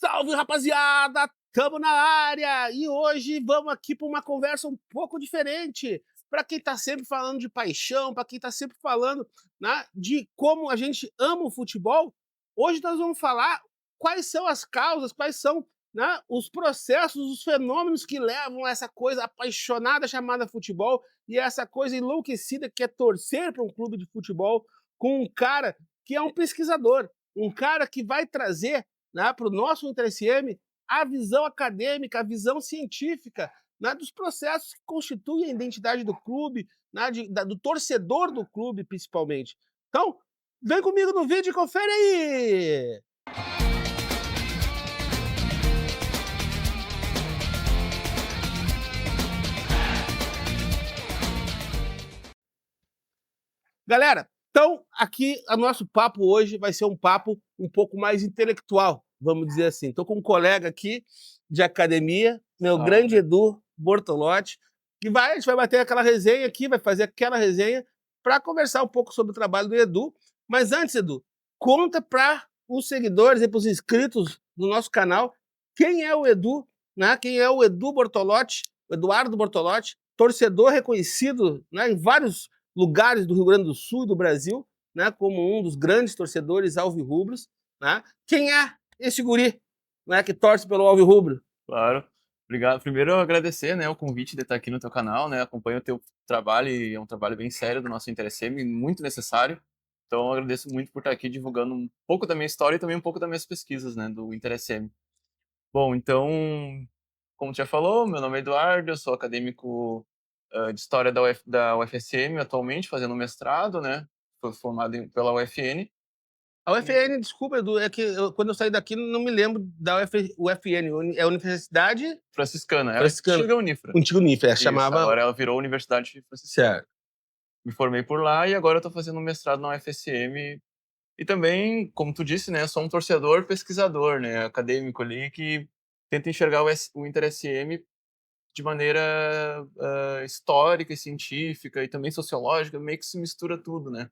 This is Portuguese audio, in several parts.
Salve, rapaziada! Tamo na área e hoje vamos aqui para uma conversa um pouco diferente. Para quem tá sempre falando de paixão, para quem tá sempre falando, né, de como a gente ama o futebol, hoje nós vamos falar quais são as causas, quais são, né, os processos, os fenômenos que levam a essa coisa apaixonada chamada futebol e essa coisa enlouquecida que é torcer para um clube de futebol com um cara que é um pesquisador, um cara que vai trazer, né, para o nosso InterSM a visão acadêmica, a visão científica, né, dos processos que constituem a identidade do clube, né, do torcedor do clube, principalmente. Então, vem comigo no vídeo e confere aí! Galera, então aqui o nosso papo hoje vai ser um papo um pouco mais intelectual, vamos dizer assim. Estou com um colega aqui de academia, meu grande Edu Bortolotti, a gente vai bater aquela resenha aqui, vai fazer aquela resenha para conversar um pouco sobre o trabalho do Edu. Mas antes, Edu, conta para os seguidores e para os inscritos do nosso canal quem é o Edu, né? Quem é o Edu Bortolotti, o Eduardo Bortolotti, torcedor reconhecido, né, em vários lugares do Rio Grande do Sul e do Brasil, né, como um dos grandes torcedores alvirrubros, né? Quem é esse guri, né, que torce pelo alvirrubro? Claro. Obrigado. Primeiro, eu agradecer, né, o convite de estar aqui no teu canal, né, acompanho o teu trabalho e é um trabalho bem sério do nosso InterSM, muito necessário. Então, eu agradeço muito por estar aqui divulgando um pouco da minha história e também um pouco das minhas pesquisas, né, do InterSM. Bom, então, como tu já falou, meu nome é Eduardo, eu sou acadêmico de História da UFSM atualmente, fazendo mestrado, né, fui formado pela UFN. A UFN, desculpa, Edu, é que quando eu saí daqui não me lembro da UFN, é a Universidade Franciscana, é a Franciscana, antiga Unifra. o antigo Unifra, Isso, chamava... agora ela virou Universidade Franciscana. Certo. Me formei por lá e agora eu tô fazendo um mestrado na UFSM. E também, como tu disse, né, sou um torcedor pesquisador, né, acadêmico ali, que tenta enxergar o InterSM de maneira histórica e científica e também sociológica, meio que se mistura tudo, né.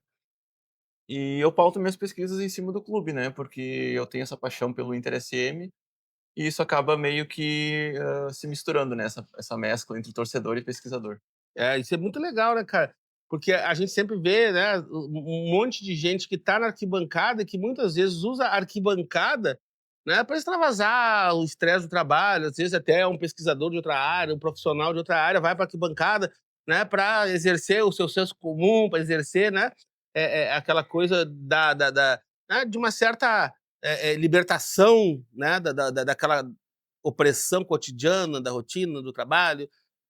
E eu pauto minhas pesquisas em cima do clube, né, porque eu tenho essa paixão pelo InterSM e isso acaba meio que se misturando, né, essa mescla entre torcedor e pesquisador. É, isso é muito legal, né, cara? Porque a gente sempre vê, né, um monte de gente que tá na arquibancada e que muitas vezes usa a arquibancada, né, para extravasar o estresse do trabalho. Às vezes até um pesquisador de outra área, um profissional de outra área vai para a arquibancada, né, para exercer o seu senso comum, para exercer, né, aquela coisa né, de uma certa libertação, né, daquela opressão cotidiana, da rotina, do trabalho.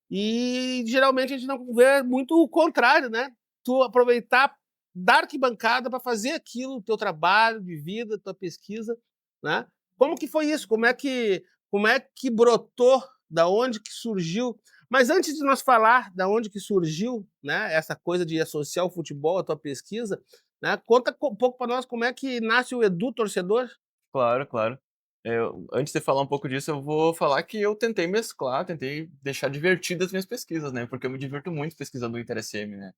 E geralmente a gente não vê muito o contrário, né? Tu aproveitar da arquibancada para fazer aquilo, teu trabalho de vida, tua pesquisa, né? Como que foi isso? Como é que brotou? Da onde que surgiu? Mas antes de nós falar da onde que surgiu, né, essa coisa de associar o futebol à tua pesquisa, né? Conta um pouco para nós como é que nasce o Edu torcedor. Claro, claro. Antes de falar um pouco disso, eu vou falar que eu tentei mesclar, tentei deixar divertidas as minhas pesquisas, né, porque eu me divirto muito pesquisando o InterSM, né.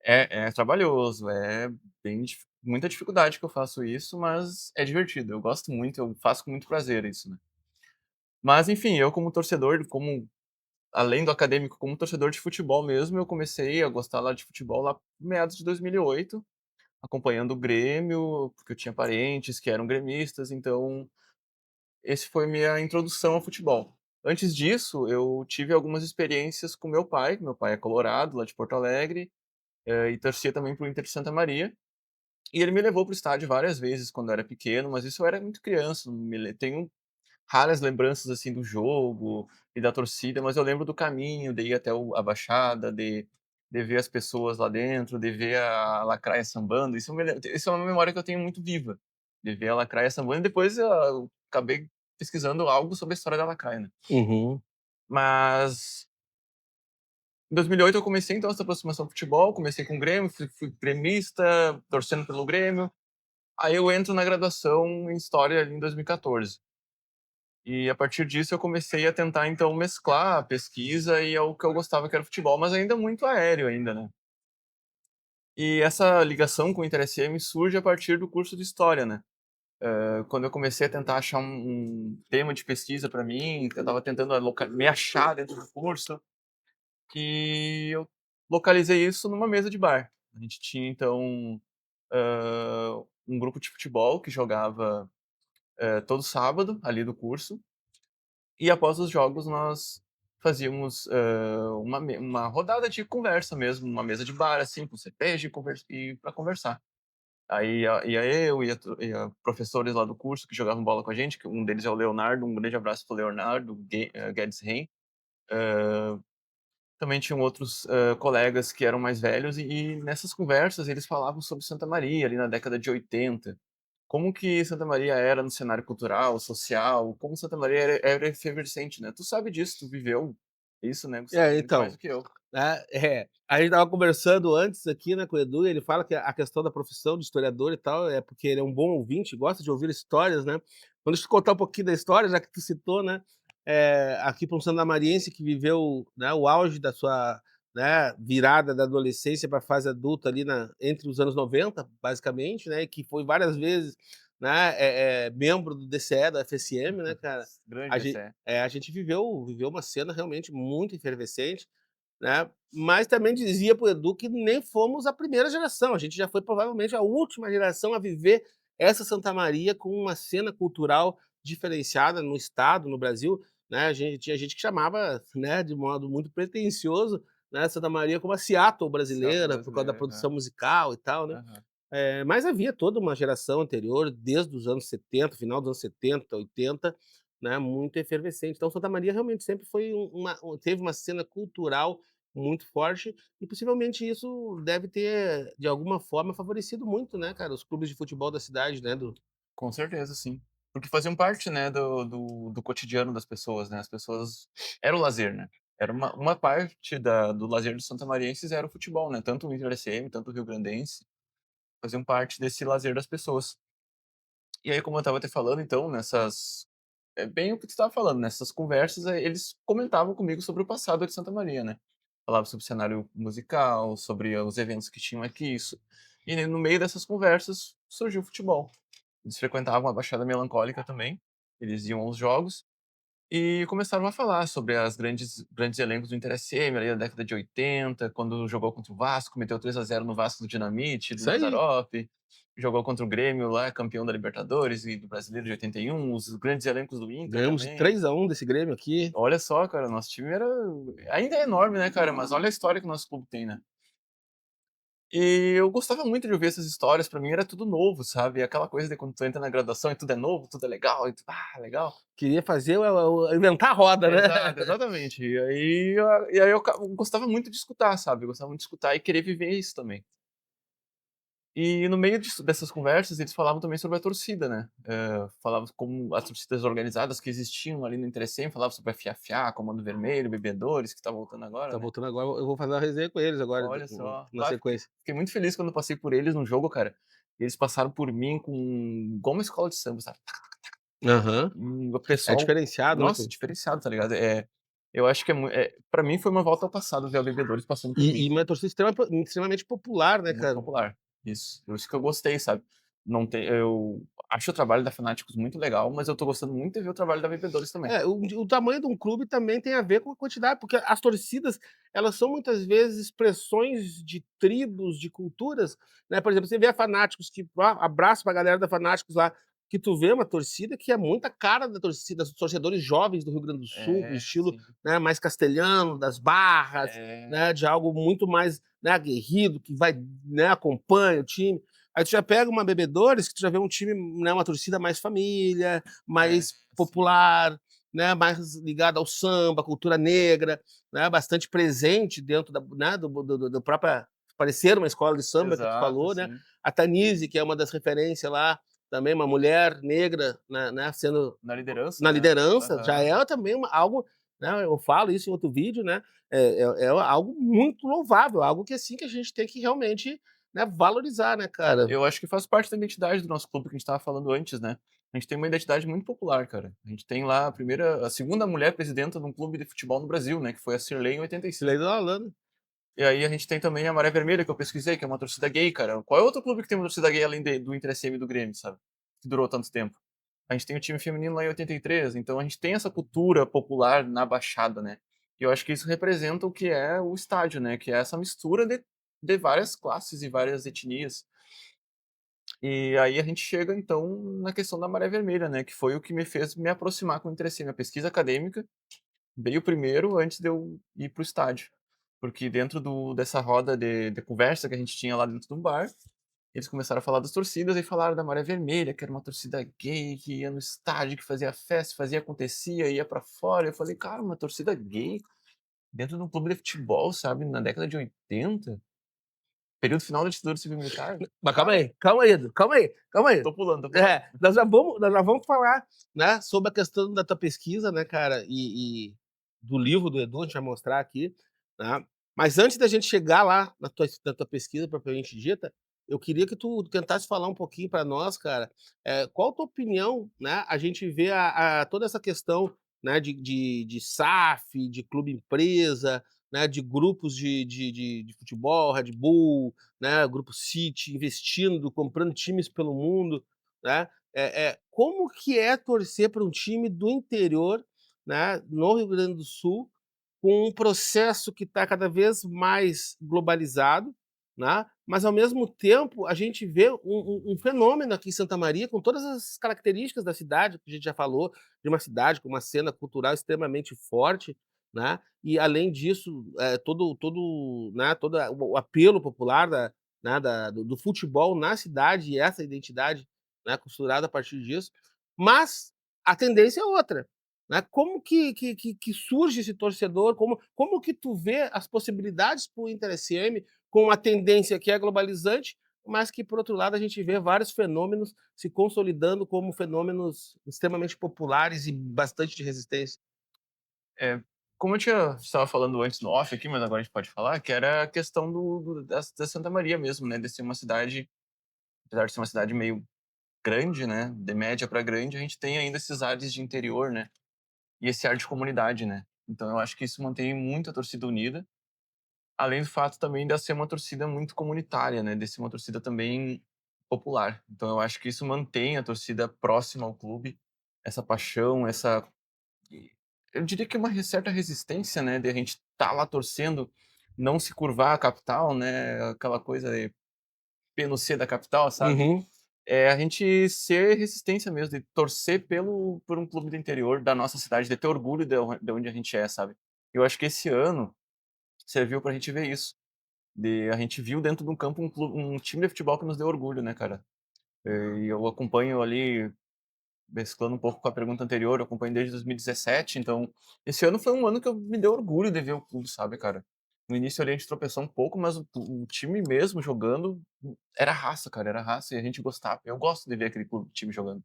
É trabalhoso, é bem muita dificuldade que eu faço isso, mas é divertido, eu gosto muito, eu faço com muito prazer isso, né. Mas enfim, eu como torcedor, como além do acadêmico, como torcedor de futebol mesmo, eu comecei a gostar lá de futebol lá meados de 2008, acompanhando o Grêmio, porque eu tinha parentes que eram gremistas, então esse foi minha introdução ao futebol. Antes disso, eu tive algumas experiências com meu pai é colorado, lá de Porto Alegre, e torcia também para o Inter de Santa Maria, e ele me levou para o estádio várias vezes quando eu era pequeno, mas isso eu era muito criança, não me le tenho raras lembranças, assim, do jogo e da torcida, mas eu lembro do caminho, de ir até a Baixada, de ver as pessoas lá dentro, de ver a Lacraia sambando, isso é uma memória que eu tenho muito viva, de ver a Lacraia sambando e depois eu acabei pesquisando algo sobre a história da Lacraia, né. Uhum. Mas em 2008 eu comecei então essa aproximação ao futebol, comecei com o Grêmio, fui gremista, torcendo pelo Grêmio, aí eu entro na graduação em História ali em 2014. E a partir disso eu comecei a tentar então mesclar a pesquisa e o que eu gostava que era futebol, mas ainda muito aéreo ainda, né. E essa ligação com o InterSM surge a partir do curso de História, né. Quando eu comecei a tentar achar um tema de pesquisa para mim, eu estava tentando me achar dentro do curso, que eu localizei isso numa mesa de bar. A gente tinha então, um grupo de futebol que jogava, todo sábado ali do curso, e após os jogos nós fazíamos, uma rodada de conversa mesmo, uma mesa de bar, assim, com cerveja e para conversar. Aí ia eu, ia professores lá do curso que jogavam bola com a gente, que um deles é o Leonardo, um grande abraço para o Leonardo Guedes Rein. Também tinham outros, colegas que eram mais velhos e nessas conversas eles falavam sobre Santa Maria, ali na década de 80. Como que Santa Maria era no cenário cultural, social, como Santa Maria era efervescente, né. Tu sabe disso, tu viveu isso, né, Gustavo, muito mais Então, do que eu. né, a gente estava conversando antes aqui, né, com o Edu, e ele fala que a questão da profissão de historiador e tal, é porque ele é um bom ouvinte, gosta de ouvir histórias, né. Quando eu te contar um pouquinho da história, já que tu citou, né, aqui para um santamariense que viveu, né, o auge da sua, né, virada da adolescência para a fase adulta ali entre os anos 90, basicamente, né, e que foi várias vezes, né, membro do DCE, da FSM, né, cara, Grande esse a gente viveu uma cena realmente muito efervescente, né, mas também dizia para o Edu que nem fomos a primeira geração, a gente já foi provavelmente a última geração a viver essa Santa Maria com uma cena cultural diferenciada no estado, no Brasil, né, a gente tinha gente que chamava, né, de modo muito pretensioso, né, Santa Maria como a Seattle Seattle brasileira, por causa da brasileiro, produção musical e tal, né. aham. Mas havia toda uma geração anterior, desde os anos 70, final dos anos 70, 80, né, muito efervescente. Então Santa Maria realmente sempre foi teve uma cena cultural muito forte e possivelmente isso deve ter, de alguma forma, favorecido muito, né, cara, os clubes de futebol da cidade, né, do Com certeza, sim. Porque faziam parte, né, do cotidiano das pessoas, né, as pessoas era o lazer, né. Era uma parte do lazer dos santamarienses era o futebol, né, tanto o Inter-SM, tanto o rio-grandense, faziam parte desse lazer das pessoas. E aí, como eu estava te falando, então, é bem o que tu estava falando, nessas conversas, eles comentavam comigo sobre o passado de Santa Maria, né. Falava sobre o cenário musical, sobre os eventos que tinham aqui, isso. E no meio dessas conversas surgiu o futebol. Eles frequentavam a Baixada Melancólica também, eles iam aos jogos, e começaram a falar sobre as grandes elencos do Inter SM ali da década de 80, quando jogou contra o Vasco, meteu 3-0 no Vasco do Dinamite, do isso aí. Mazzaropi, jogou contra o Grêmio lá, campeão da Libertadores e do Brasileiro de 81, os grandes elencos do Inter Ganhamos de também. 3-1 desse Grêmio aqui. Olha só, cara, nosso time ainda é enorme, né, cara, mas olha a história que o nosso clube tem, né. E eu gostava muito de ouvir essas histórias, pra mim era tudo novo, sabe, aquela coisa de quando tu entra na graduação e tudo é novo, tudo é legal, e tu: "Ah, legal". Queria fazer inventar a roda, né. Exato, exatamente. E aí eu gostava muito de escutar, sabe, eu gostava muito de escutar e querer viver isso também. E no meio dessas conversas, eles falavam também sobre a torcida, né, falavam como as torcidas organizadas que existiam ali no Intercem, falavam sobre a Fiafia, Comando Vermelho, Bebedores, que tá voltando agora, Tá né. voltando agora, eu vou fazer uma resenha com eles agora Olha só. na Bah, sequência. fiquei muito feliz quando eu passei por eles no jogo, cara. Eles passaram por mim com igual uma escola de samba, sabe. Aham. E o É pessoal diferenciado, né, nossa, diferenciado, tá ligado. Eu acho que pra mim foi uma volta ao passado ver a Bebedores passando por mim. e uma torcida extremamente popular, né, Muito cara. popular. Isso. Por isso que eu gostei, sabe. Não tem eu acho o trabalho da Fanáticos muito legal, mas eu tô gostando muito de ver o trabalho da Bebedores também. O tamanho de um clube também tem a ver com a quantidade, porque as torcidas, elas são muitas vezes expressões de tribos, de culturas, né, por exemplo, você vê a Fanáticos que abraço pra galera da Fanáticos lá, que tu vê uma torcida que é muito a cara da torcida, dos torcedores jovens do Rio Grande do Sul, com É, estilo, sim. né, mais castelhano, das barras, É, né, de algo muito mais, né, aguerrido, que vai, né, acompanha o time. Aí tu já pega uma Bebedores, que tu já vê um time, né, uma torcida mais família, é, mais sim. popular, né, mais ligada ao samba, cultura negra, né, bastante presente dentro da, né, do própria parecer uma escola de samba que tu Exato, falou, né. sim. A Tanise, que é uma das referências lá, também uma mulher negra, né, sendo Na liderança, na né. liderança, já Aham. é também algo, né, eu falo isso em outro vídeo, né, é algo muito louvável, algo que, assim, que a gente tem que realmente, né, valorizar, né, cara. Eu acho que faz parte da identidade do nosso clube que a gente estava falando antes, né. A gente tem uma identidade muito popular, cara. A gente tem lá a segunda mulher presidenta de um clube de futebol no Brasil, né, que foi a Cirlei em Lei 85. da Holanda. E aí a gente tem também a Maré Vermelha, que eu pesquisei, que é uma torcida gay, cara. Qual é outro clube que tem uma torcida gay além do Inter SM e do Grêmio, sabe? que durou tanto tempo. A gente tem o time feminino lá em 83, então a gente tem essa cultura popular na Baixada, né. E eu acho que isso representa o que é o estádio, né, que é essa mistura de várias classes e várias etnias. E aí a gente chega então na questão da Maré Vermelha, né, que foi o que me fez me aproximar com o interesse. Minha pesquisa acadêmica veio primeiro antes de eu ir para o estádio, porque dentro dessa roda de conversa que a gente tinha lá dentro do bar, eles começaram a falar das torcidas e falaram da Maré Vermelha, que era uma torcida gay, que ia no estádio, que fazia festa, fazia acontecia, ia pra fora. Eu falei: "Cara, uma torcida gay dentro de um clube de futebol, sabe, na década de 80, período final da ditadura civil militar". Mas Cara, calma aí, Edu, calma aí, calma aí. tô pulando, tô pulando. É, nós já vamos falar, né, sobre a questão da tua pesquisa, né, cara, e do livro do Edu, a gente vai mostrar aqui, né. Mas antes da gente chegar lá na tua pesquisa propriamente dita, eu queria que tu tentasse falar um pouquinho para nós, cara, qual a tua opinião, né, a gente vê toda essa questão, né, de SAF, de clube empresa, né, de grupos de futebol, Red Bull, né, Grupo City, investindo, comprando times pelo mundo, né. Como que é torcer para um time do interior, né, no Rio Grande do Sul, com um processo que está cada vez mais globalizado, né, mas ao mesmo tempo a gente vê um fenômeno aqui em Santa Maria com todas as características da cidade, que a gente já falou, de uma cidade com uma cena cultural extremamente forte, né, e além disso, todo o apelo popular do futebol na cidade e essa identidade, né, costurada a partir disso, mas a tendência é outra, né. Como que surge esse torcedor? Como que tu vê as possibilidades para o Inter SM com uma tendência que é globalizante, mas que, por outro lado, a gente vê vários fenômenos se consolidando como fenômenos extremamente populares e bastante de resistência? Como eu estava falando antes no off aqui, mas agora a gente pode falar, que era a questão da Santa Maria mesmo, né, de ser uma cidade, apesar de ser uma cidade meio grande, né, de média para grande, a gente tem ainda esses ares de interior, né, e esse ar de comunidade, né. Então eu acho que isso mantém muito a torcida unida, além do fato também de ser uma torcida muito comunitária, né, de ser uma torcida também popular. Então eu acho que isso mantém a torcida próxima ao clube, essa paixão, essa, eu diria que uma certa resistência, né, de a gente estar lá torcendo, não se curvar à capital, né, aquela coisa de P no C da capital, sabe. Uhum. É a gente ser resistência mesmo, de torcer por um clube do interior da nossa cidade, de ter orgulho de onde a gente é, sabe. Eu acho que esse ano serviu pra gente ver isso, de a gente viu dentro de um campo um time de futebol que nos deu orgulho, né, cara. E eu acompanho ali, mesclando um pouco com a pergunta anterior, eu acompanho desde 2017, então esse ano foi um ano que eu me deu orgulho de ver o clube, sabe, cara. No início ali a gente tropeçou um pouco, mas o time mesmo jogando era raça, cara, era raça e a gente gostava. Eu gosto de ver aquele time jogando.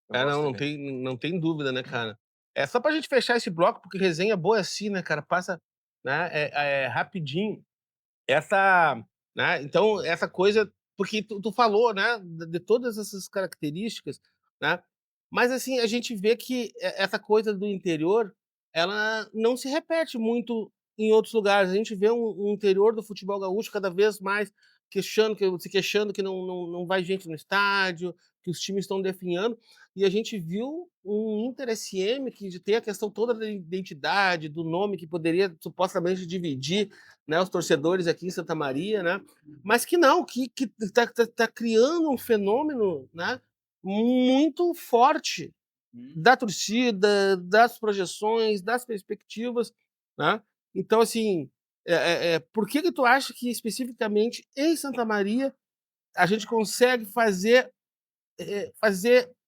Eu É, gosto não, de não ver. tem não tem dúvida, né, cara. É só pra gente fechar esse bloco, porque resenha boa é assim, né, cara, passa, né, rapidinho. Essa, né, então essa coisa porque tu falou, né, de todas essas características, né, mas assim, a gente vê que essa coisa do interior, ela não se repete muito em outros lugares. A gente vê um interior do futebol gaúcho cada vez mais se queixando que não vai gente no estádio, que os times estão definhando, e a gente viu um Inter SM que tem a questão toda da identidade, do nome que poderia supostamente dividir, né, os torcedores aqui em Santa Maria, né, mas que não, que tá criando um fenômeno, né, muito forte Hum. da torcida, das projeções, das perspectivas, né. Então, assim, por que tu acha que especificamente em Santa Maria a gente consegue fazer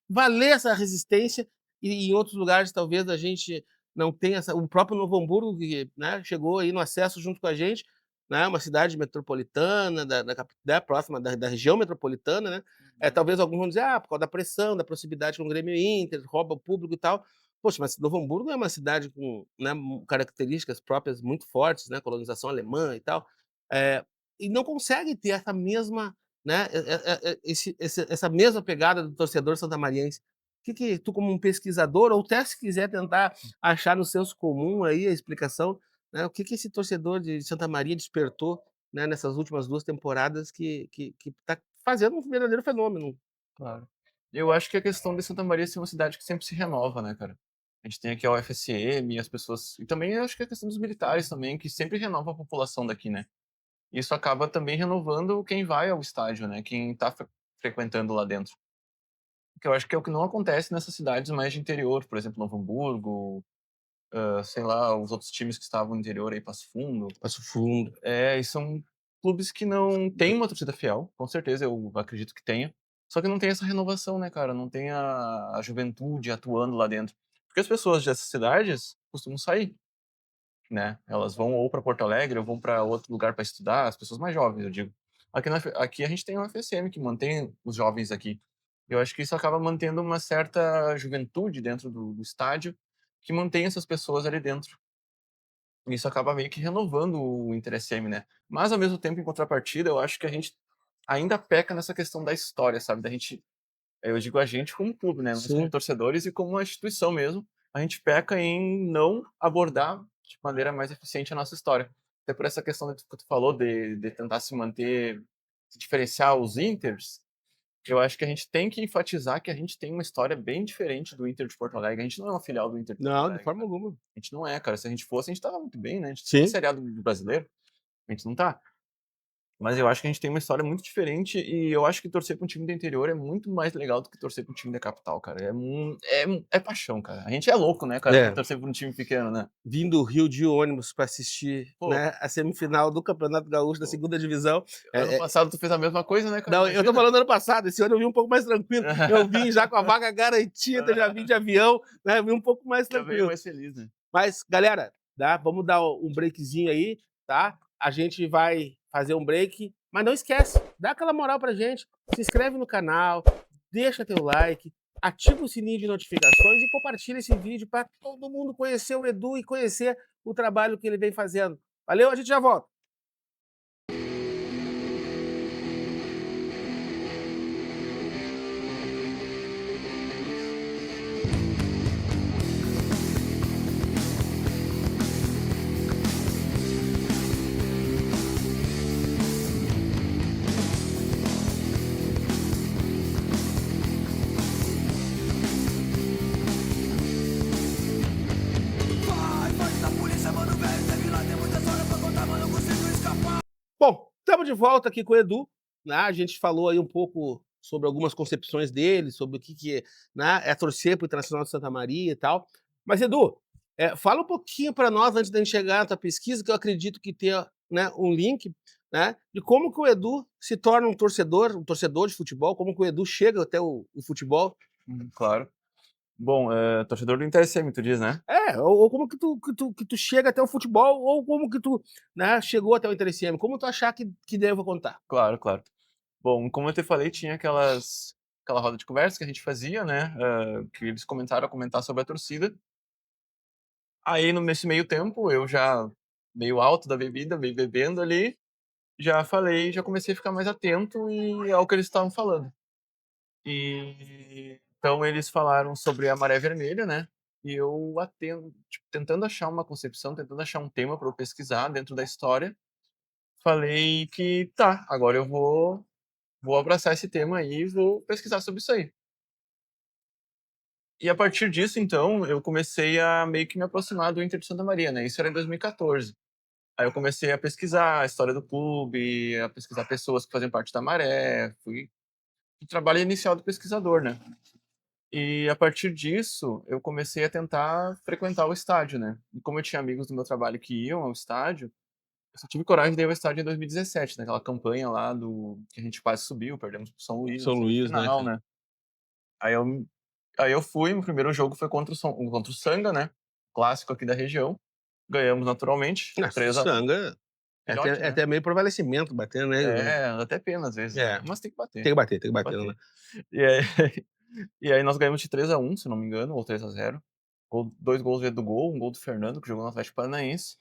valer essa resistência, e em outros lugares talvez a gente não tenha essa. O próprio Novo Hamburgo, que, né, chegou aí no acesso junto com a gente, né, uma cidade metropolitana, né, próxima da região metropolitana, né, Uhum. talvez alguns vão dizer: "Ah, por causa da pressão, da proximidade com o Grêmio Inter, rouba o público e tal". Poxa, mas Novo Hamburgo é uma cidade com, né, características próprias muito fortes, né, colonização alemã e tal, eh, e não consegue ter essa mesma, né, essa mesma pegada do torcedor santamariense. Que tu, como um pesquisador, ou até se quiser tentar achar no senso comum aí a explicação, né, o que esse torcedor de Santa Maria despertou, né, nessas últimas 2 temporadas que tá fazendo um verdadeiro fenômeno? Claro. Eu acho que a questão de Santa Maria ser uma cidade que sempre se renova, né, cara. A gente tem aqui a UFSM, as pessoas e também acho que a questão dos militares também, que sempre renova a população daqui, né. Isso acaba também renovando quem vai ao estádio, né, quem tá frequentando lá dentro. Que eu acho que é o que não acontece nessas cidades mais de interior, por exemplo, Novo Hamburgo, sei lá, os outros times que estavam no interior aí, Passo Fundo. Passo Fundo. É, e são clubes que não têm uma torcida fiel, com certeza, eu acredito que tenha, só que não tem essa renovação, né, cara, não tem a juventude atuando lá dentro. Porque as pessoas dessas cidades costumam sair, né, elas vão ou para Porto Alegre ou vão para outro lugar para estudar, as pessoas mais jovens, eu digo. Aqui a gente tem o UFSM que mantém os jovens aqui. Eu acho que isso acaba mantendo uma certa juventude dentro do estádio, que mantém essas pessoas ali dentro. Isso acaba meio que renovando o Interessm, né. Mas ao mesmo tempo, em contrapartida, eu acho que a gente ainda peca nessa questão da história, sabe, da gente eu digo a gente como clube, né, nós como Sim. torcedores e como uma instituição mesmo, a gente peca em não abordar de maneira mais eficiente a nossa história. Até por essa questão que tu falou de tentar se manter, se diferenciar os Inters, eu acho que a gente tem que enfatizar que a gente tem uma história bem diferente do Inter de Porto Alegre, a gente não é uma filial do Inter de Porto Não, de Alegre, forma cara. alguma. A gente não é, cara, se a gente fosse, a gente estava muito bem, né, a gente tá na Sim. Série A do brasileiro, a gente não tá. Mas eu acho que a gente tem uma história muito diferente e eu acho que torcer para um time do interior é muito mais legal do que torcer para um time da capital, cara. É paixão, cara. A gente é louco, né, cara, pra É. torcer pra um time pequeno, né. Vim do Rio de ônibus para assistir, Pô, né, a semifinal do Campeonato Gaúcho da pô, segunda divisão. ano passado tu fez a mesma coisa, né, cara, Não, eu tô imagina. falando ano passado, esse ano eu vim um pouco mais tranquilo. Eu vim já com a vaga garantida, já vim de avião, né, vim um pouco mais Já veio tranquilo. mais feliz, né. Mas, galera, tá, vamos dar um breakzinho aí, tá? A gente vai fazer um break, mas não esquece, dá aquela moral pra gente, se inscreve no canal, deixa teu like, ativa o sininho de notificações e compartilha esse vídeo para todo mundo conhecer o Edu e conhecer o trabalho que ele vem fazendo. Valeu, a gente já volta. Vai da polícia, mano, velho. Teve lá, tem muita história pra contar, mas não consigo escapar. Bom, estamos de volta aqui com o Edu, né, a gente falou aí um pouco sobre algumas concepções dele, sobre o que, né, é torcer para o Internacional de Santa Maria e tal. Mas Edu, fala um pouquinho para nós antes da gente chegar na tua pesquisa, que eu acredito que tenha, né, um link, né, de como que o Edu se torna um torcedor de futebol, como que o Edu chega até o futebol. Claro. Bom, torcedor do Inter SM, tu diz, né? Ou como que tu chega até o futebol, ou como que tu, né, chegou até o Inter SM, como tu achar que devo contar. Claro, claro. Bom, como eu te falei, tinha aquela roda de conversa que a gente fazia, né, que eles começaram a comentar sobre a torcida. Aí, nesse meio tempo, eu já meio alto da bebida, meio bebendo ali, já falei, já comecei a ficar mais atento ao que eles estavam falando. Então eles falaram sobre a Maré Vermelha, né, e eu atendo tipo, tentando achar uma concepção, tentando achar um tema para eu pesquisar dentro da história, falei que: "Tá, agora eu vou abraçar esse tema aí e vou pesquisar sobre isso aí". E a partir disso, então, eu comecei a meio que me aproximar do Inter de Santa Maria, né, isso era em 2014. Aí eu comecei a pesquisar a história do clube, a pesquisar pessoas que fazem parte da Maré, fui o trabalho inicial do pesquisador, né. E a partir disso, eu comecei a tentar frequentar o estádio, né. E como eu tinha amigos do meu trabalho que iam ao estádio, eu só tive coragem de ir ao estádio em 2017, naquela campanha lá do que a gente quase subiu, perdemos para o São Luís na São Luís, né, semifinal, cara? né. Aí eu aí eu fui, o primeiro jogo foi contra o Sanga, né, clássico aqui da região. Ganhamos naturalmente, Nossa, o 3-1. Sanga é até Filhote, é né. até meio prevalecimento bater, né. Dá até pena às vezes, né, É, mas tem que bater, tem que tem que bater, não dá. bater. E aí e aí nós ganhamos de 3-1, se não me engano, ou 3-0. 2 gols do Gol, um gol do Fernando, que jogou no Atlético Paranaense.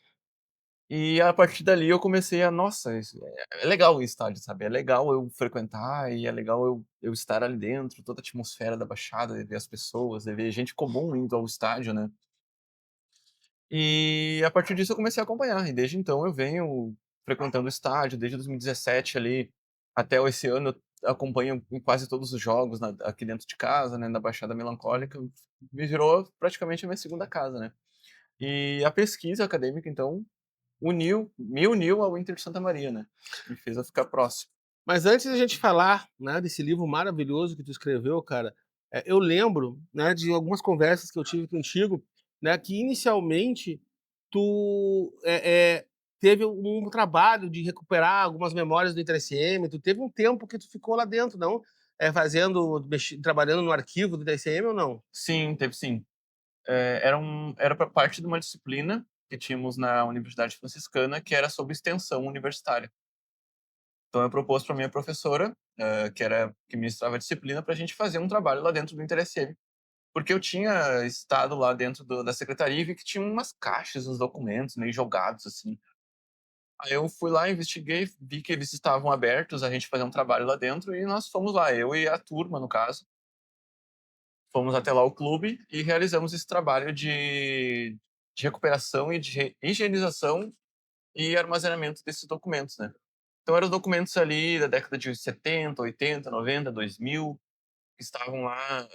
E a partir dali eu comecei a nossa, isso é legal o estádio, sabe, é legal eu frequentar e é legal eu estar ali dentro, toda a atmosfera da Baixada, de ver as pessoas, de ver gente comum indo ao estádio, né. E a partir disso eu comecei a acompanhar, e desde então eu venho frequentando o estádio, desde 2017 ali até esse ano acompanho em quase todos os jogos aqui dentro de casa, né, na Baixada Melancólica, me virou praticamente a minha segunda casa, né. E a pesquisa acadêmica, então, me uniu ao Inter de Santa Maria, né, me fez eu ficar próximo. Mas antes da gente falar, né, desse livro maravilhoso que tu escreveu, cara, eu lembro, né, de algumas conversas que eu tive contigo, né, que inicialmente tu, teve um trabalho de recuperar algumas memórias do InterSM, tu teve um tempo que tu ficou lá dentro, não? Trabalhando no arquivo do InterSM ou não? Sim, teve sim. Era pra parte de uma disciplina que tínhamos na Universidade Franciscana, que era sobre extensão universitária. Então eu propus para minha professora, que ministrava a disciplina, para a gente fazer um trabalho lá dentro do InterSM. Porque eu tinha estado lá dentro da secretaria e vi que tinha umas caixas, uns documentos meio jogados, assim. Aí eu fui lá, investiguei, vi que eles estavam abertos a gente fazer um trabalho lá dentro e nós fomos lá, eu e a turma, no caso. Fomos até lá o clube e realizamos esse trabalho de recuperação e de higienização e armazenamento desses documentos, né. Então eram documentos ali da década de 70, 80, 90, 2000, que estavam lá,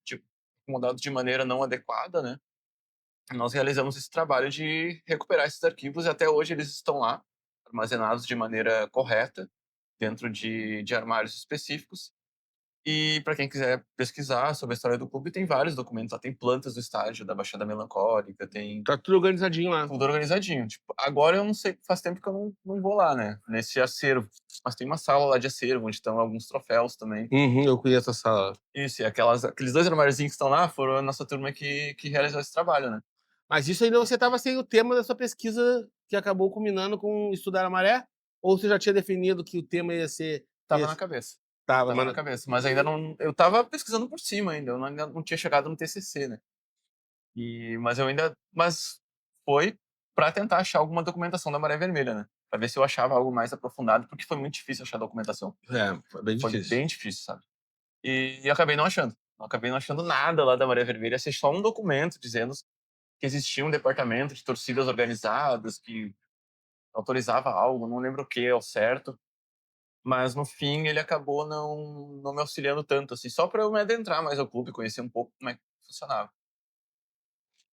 tipo, acomodados de maneira não adequada, né. Nós realizamos esse trabalho de recuperar esses arquivos e até hoje eles estão lá, armazenados de maneira correta, dentro de armários específicos. E para quem quiser pesquisar sobre a história do clube, tem vários documentos lá, tem plantas do estádio da Baixada Melancólica, tem Tá tudo organizadinho lá. tudo organizadinho. Tipo, agora eu não sei, faz tempo que eu não vou lá, né, nesse acervo, mas tem uma sala lá de acervo, onde estão alguns troféus também. Uhum, eu conheço essa. Isso, e aqueles 2 armáriozinhos que estão lá foram a nossa turma que realizou esse trabalho, né. Mas isso ainda você estava sem o tema da sua pesquisa, que acabou culminando com estudar a maré? Ou você já tinha definido que o tema ia ser Estava na esse? cabeça. Tava, Estava na mano. cabeça, mas ainda não, eu estava pesquisando por cima ainda, eu ainda não tinha chegado no TCC, né. Mas foi pra tentar achar alguma documentação da Maré Vermelha, né, pra ver se eu achava algo mais aprofundado, porque foi muito difícil achar documentação. Foi bem Foi difícil. bem difícil, sabe. E acabei não achando. Acabei não achando nada lá da Maré Vermelha, achei só um documento dizendo que existia um departamento de torcidas organizadas que autorizava algo, não lembro o que ao certo, mas no fim ele acabou não me auxiliando tanto, assim, só pra eu me adentrar mais ao clube, conhecer um pouco como é que funcionava.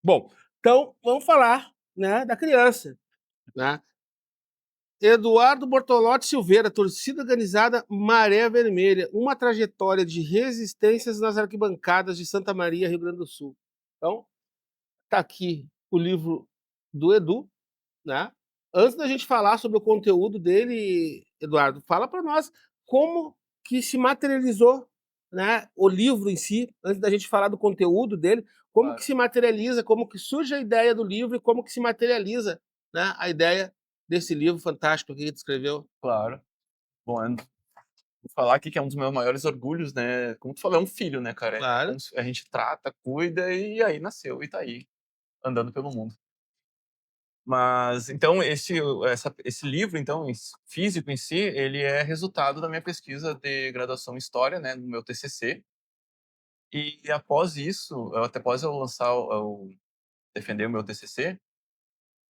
Bom, então vamos falar, né, da criança, né. Eduardo Bortolotti Silveira, torcida organizada Maré Vermelha, uma trajetória de resistências nas arquibancadas de Santa Maria, Rio Grande do Sul. Então, tá aqui o livro do Edu, né. Antes da gente falar sobre o conteúdo dele, Eduardo, fala para nós como que se materializou, né, o livro em si, antes da gente falar do conteúdo dele, como que Claro, se materializa, como que surge a ideia do livro e como que se materializa, né, a ideia desse livro fantástico que tu escreveu. claro. Bom, vou falar aqui que é um dos meus maiores orgulhos, né, como tu falou, é um filho, né, cara, é Claro. como se a gente trata, cuida e aí nasceu e tá aí, andando pelo mundo. Mas então esse livro então físico em si, ele é resultado da minha pesquisa de graduação em história, né, no meu TCC, e após isso, até após eu lançar eu defender o meu TCC,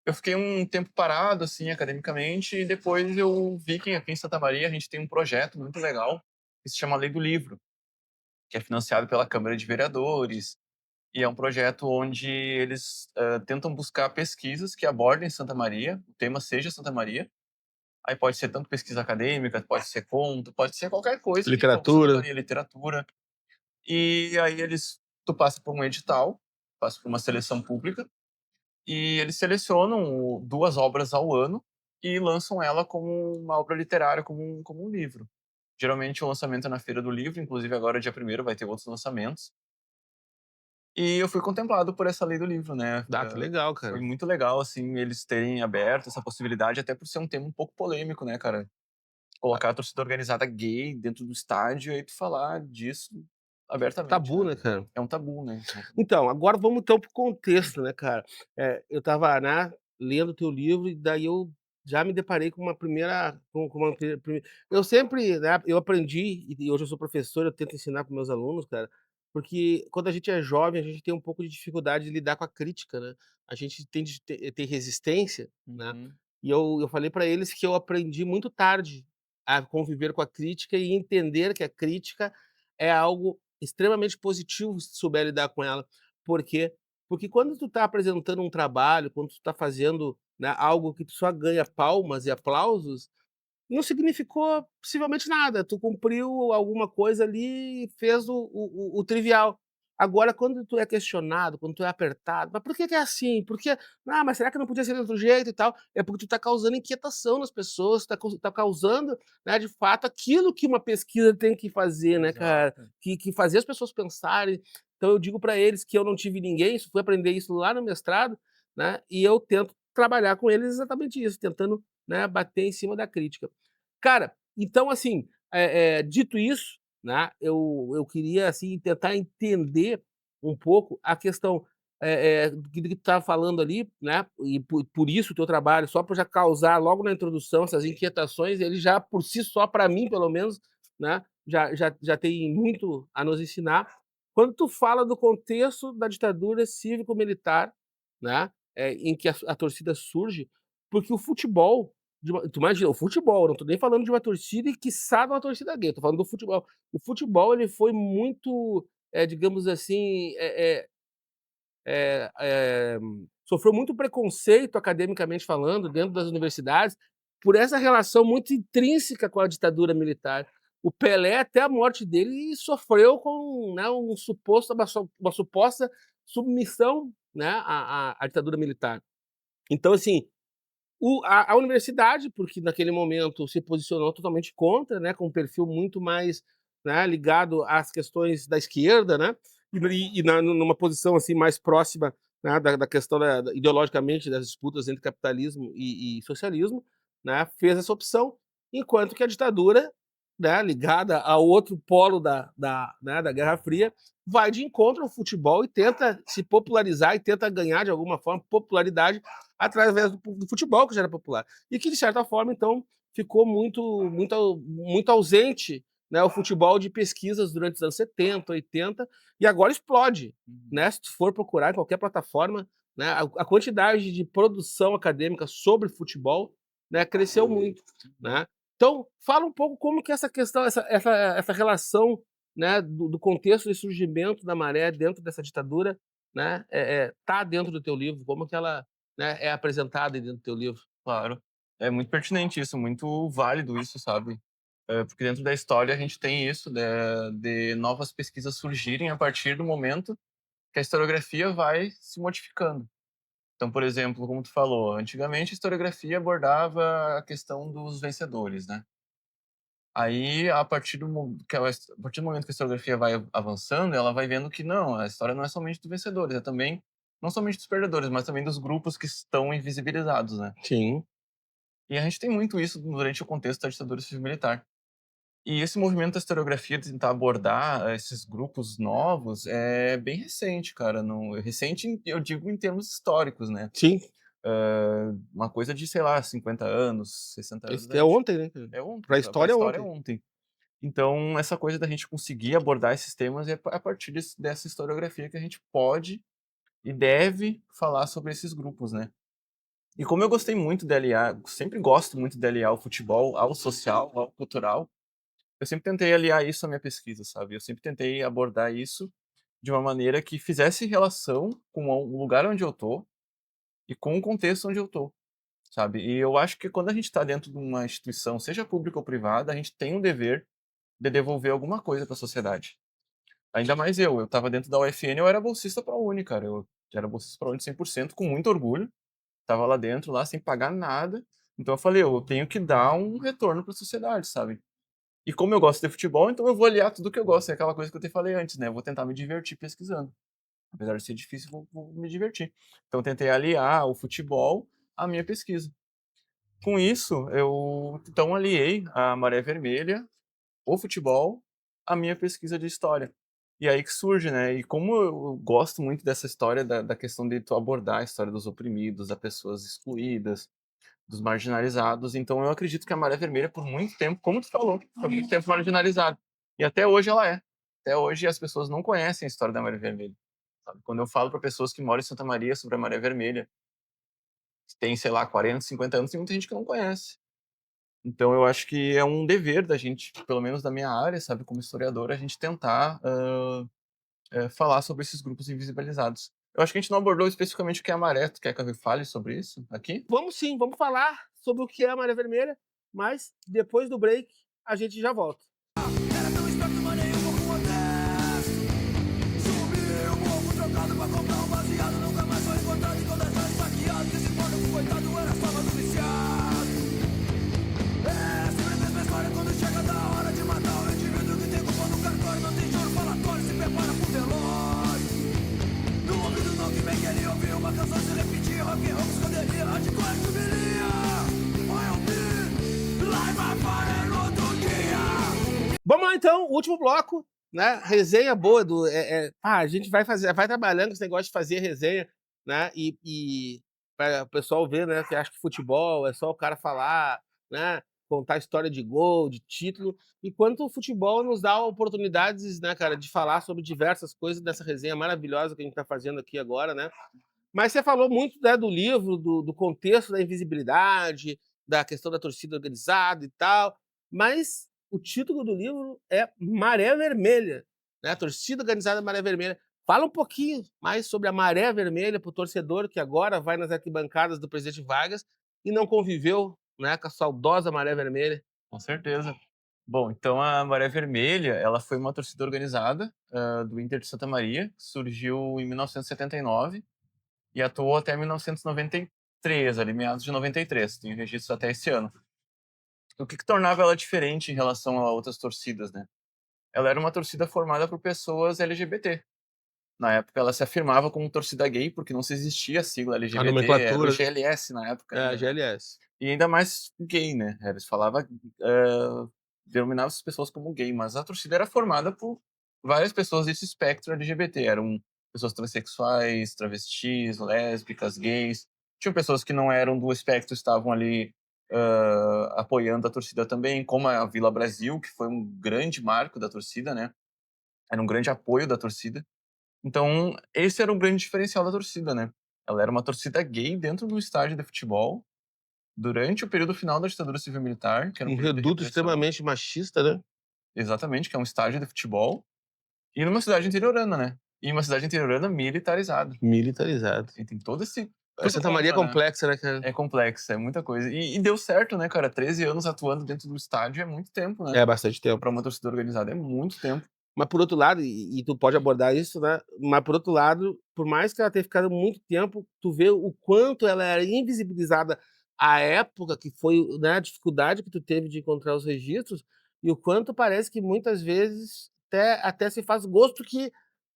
eu fiquei um tempo parado, assim, academicamente, e depois eu vi que aqui em Santa Maria a gente tem um projeto muito legal, que se chama Lei do Livro, que é financiado pela Câmara de Vereadores, e é um projeto onde eles, tentam buscar pesquisas que abordem Santa Maria, o tema seja Santa Maria. Aí pode ser tanto pesquisa acadêmica, pode ser conto, pode ser qualquer coisa que envolva Santa Literatura. Maria, literatura. E aí tu passa por um edital, passa por uma seleção pública, e eles selecionam 2 obras ao ano e lançam ela como uma obra literária, como um livro. Geralmente o lançamento é na Feira do Livro, inclusive agora dia 1º vai ter outros lançamentos. E eu fui contemplado por essa lei do livro, né, Ah, que legal, foi cara. muito legal, assim, eles terem aberto essa possibilidade, até por ser um tema um pouco polêmico, né, cara. Colocar a torcida organizada gay dentro do estádio e aí tu falar disso abertamente, Tabu, né. né, cara? É um tabu, né. É um tabu. Então, agora vamos então para o contexto, né, cara. Eu estava, né, lendo o teu livro e daí eu já me deparei com uma primeira com uma eu sempre, né, eu aprendi e hoje eu sou professor, eu tento ensinar para meus alunos, cara, porque quando a gente é jovem, a gente tem um pouco de dificuldade de lidar com a crítica, né. A gente tem de ter resistência, né. Uhum. E eu falei para eles que eu aprendi muito tarde a conviver com a crítica e entender que a crítica é algo extremamente positivo se souber lidar com ela. Por quê? Porque quando tu está apresentando um trabalho, quando tu está fazendo, né, algo que tu só ganha palmas e aplausos, não significou possivelmente nada, tu cumpriu alguma coisa ali e fez o trivial. Agora quando tu é questionado, quando tu é apertado: "Mas por que que é assim? Por que ah, mas será que não podia ser de outro jeito e tal?", é porque tu tá causando inquietação nas pessoas, tá causando, né, de fato aquilo que uma pesquisa tem que fazer, né, cara, Exato. que fazer as pessoas pensarem. Então eu digo para eles que eu não tive ninguém, isso fui aprender isso lá no mestrado, né, e eu tento trabalhar com eles exatamente isso, tentando, né, bater em cima da crítica. Cara, então assim, dito isso, né, eu queria, assim, tentar entender um pouco a questão, do que tu estava falando ali, né, e por isso o teu trabalho, só por já causar logo na introdução essas inquietações, ele já por si só, para mim pelo menos, né, já tem muito a nos ensinar. Quando tu fala do contexto da ditadura cívico-militar, né, em que a torcida surge, porque o futebol tu imagina, o futebol, não tô nem falando de uma torcida e quiçá de uma torcida gay, tô falando do futebol. O futebol ele foi muito, digamos assim, sofreu muito preconceito academicamente falando dentro das universidades, por essa relação muito intrínseca com a ditadura militar. O Pelé, até a morte dele, sofreu com, né, uma suposta submissão, né, à ditadura militar. Então assim, a universidade, porque naquele momento se posicionou totalmente contra, né, com um perfil muito mais, né, ligado às questões da esquerda, né, numa posição assim mais próxima, né, da questão ideologicamente das disputas entre capitalismo e socialismo, né, fez essa opção, enquanto que a ditadura, né, ligada ao outro polo da Guerra Fria, vai de encontro ao futebol e tenta se popularizar e tenta ganhar de alguma forma popularidade através do futebol que já era popular. E que, de certa forma, então, ficou muito ausente, né, o futebol de pesquisas durante os anos 70, 80, e agora explode. Uhum. Né? Se tu for procurar em qualquer plataforma, né, a quantidade de produção acadêmica sobre futebol, né, cresceu muito. Uhum. Né? Então, fala um pouco como que essa questão, essa relação, né, do contexto de surgimento da maré dentro dessa ditadura, né, tá dentro do teu livro, como que ela, né, é apresentada dentro do teu livro. Claro. É muito pertinente isso, muito válido isso, sabe. Porque dentro da história a gente tem isso, de novas pesquisas surgirem a partir do momento que a historiografia vai se modificando. Então, por exemplo, como tu falou, antigamente a historiografia abordava a questão dos vencedores, né. Aí, a partir do momento que a historiografia vai avançando, ela vai vendo que não, a história não é somente dos vencedores, é também não somente dos perdedores, mas também dos grupos que estão invisibilizados, né. Sim. E a gente tem muito isso durante o contexto da ditadura civil-militar. E esse movimento da historiografia de tentar abordar esses grupos novos é bem recente, cara, não recente eu digo em termos históricos, né. Sim, Uma coisa de, sei lá, 50 anos, 60 anos, esse a é gente ontem, né, cara. é ontem, Pra pra história é história é ontem. ontem. Então, essa coisa da gente conseguir abordar esses temas é a partir dessa historiografia que a gente pode e deve falar sobre esses grupos, né. E como eu gostei muito de aliar sempre gosto muito de aliar o futebol ao social, ao cultural, eu sempre tentei aliar isso à minha pesquisa, sabe. Eu sempre tentei abordar isso de uma maneira que fizesse relação com o lugar onde eu tô e com o contexto onde eu tô, sabe. E eu acho que quando a gente tá dentro de uma instituição, seja pública ou privada, a gente tem um dever de devolver alguma coisa para a sociedade. Ainda mais eu estava dentro da UFN, eu era bolsista ProUni, cara, eu era bolsista ProUni 100% com muito orgulho, estava lá dentro, lá sem pagar nada, então eu falei: "Eu tenho que dar um retorno para a sociedade", sabe. E como eu gosto de futebol, então eu vou aliar tudo que eu gosto, é aquela coisa que eu te falei antes, né, eu vou tentar me divertir pesquisando. Apesar de ser difícil, vou me divertir. Então eu tentei aliar o futebol à minha pesquisa. Com isso, eu então aliei a Maré Vermelha, o futebol, à minha pesquisa de história. E aí que surge, né, e como eu gosto muito dessa história da questão de tu abordar a história dos oprimidos, das pessoas excluídas, dos marginalizados, então eu acredito que a Maré Vermelha por muito tempo, como tu falou, foi muito tempo marginalizada. E até hoje ela é. Até hoje as pessoas não conhecem a história da Maré Vermelha, sabe. Quando eu falo para pessoas que moram em Santa Maria sobre a Maré Vermelha, que tem, sei lá, 40, 50 anos, tem muita gente que não conhece. Então eu acho que é um dever da gente, pelo menos da minha área, sabe, como historiador, a gente tentar, falar sobre esses grupos invisibilizados. Eu acho que a gente não abordou especificamente o que é a maré. Tu quer que eu fale sobre isso aqui? Vamos sim, vamos falar sobre o que é a Maré Vermelha, mas depois do break a gente já volta. Era tão esperto, mas nem um pouco modesto. Subiu o morro trocado pra comprar um baseado. Nunca mais foi encontrado e todas as saqueado. Esse pobre coitado era salva do viciado. É sempre a mesma história quando chega da hora de matar o indivíduo que tem culpa no cartório. Não tem choro falatório, se prepara pro velório. No ouvido não que bem que ele ouviu uma canção se repetir. Rock and roll, esconderia, hardcore, jubilia. Vai ouvir, live vai fire no outro dia. Vamos lá então, último bloco, né? Resenha boa do. A gente vai fazer, vai trabalhando com esse negócio de fazer resenha, né? E para o pessoal ver, né? Que acha que futebol é só o cara falar, né? Contar história de gol, de título. Enquanto o futebol nos dá oportunidades, né, cara, de falar sobre diversas coisas dessa resenha maravilhosa que a gente está fazendo aqui agora, né? Mas você falou muito, né, do livro, do contexto da invisibilidade, da questão da torcida organizada e tal, mas o título do livro é Maré Vermelha, né? A torcida organizada Maré Vermelha. Fala um pouquinho mais sobre a Maré Vermelha para o torcedor que agora vai nas arquibancadas do presidente Vargas e não conviveu, né, com a saudosa Maré Vermelha. Com certeza. Bom, então a Maré Vermelha, ela foi uma torcida organizada, do Inter de Santa Maria, que surgiu em 1979 e atuou até 1993, ali meados de 93, tem registros até esse ano. O que tornava ela diferente em relação a outras torcidas, né? Ela era uma torcida formada por pessoas LGBT. Na época ela se afirmava como torcida gay, porque não se existia a sigla A LGBT, era o nomenclatura, GLS na época é a ainda, né. GLS. E ainda mais gay, né, eles falava, denominava essas pessoas como gay, mas a torcida era formada por várias pessoas desse espectro LGBT, eram pessoas transexuais, travestis, lésbicas, gays, tinham pessoas que não eram do espectro, estavam ali, apoiando a torcida também, como a Vila Brasil, que foi um grande marco da torcida, né, era um grande apoio da torcida. Então, esse era o grande diferencial da torcida, né. Ela era uma torcida gay dentro do estádio de futebol, durante o período final da ditadura civil militar, que era um Um período de reduto repressão. extremamente machista, né? Exatamente, que é um estádio de futebol, e numa cidade interiorana, né. E uma cidade interiorana militarizada. Militarizado. E tem todo esse A tudo Santa Maria é contra, né. complexa, né, cara? É complexo, é muita coisa. E deu certo, né, cara, 13 anos atuando dentro do estádio é muito tempo, né, É bastante tempo. pra uma torcida organizada, é muito tempo. Mas por outro lado, e tu pode abordar isso, né, mas por outro lado, por mais que ela tenha ficado muito tempo, tu vê o quanto ela era invisibilizada à época, que foi, né, a dificuldade que tu teve de encontrar os registros, e o quanto parece que muitas vezes até se faz gosto que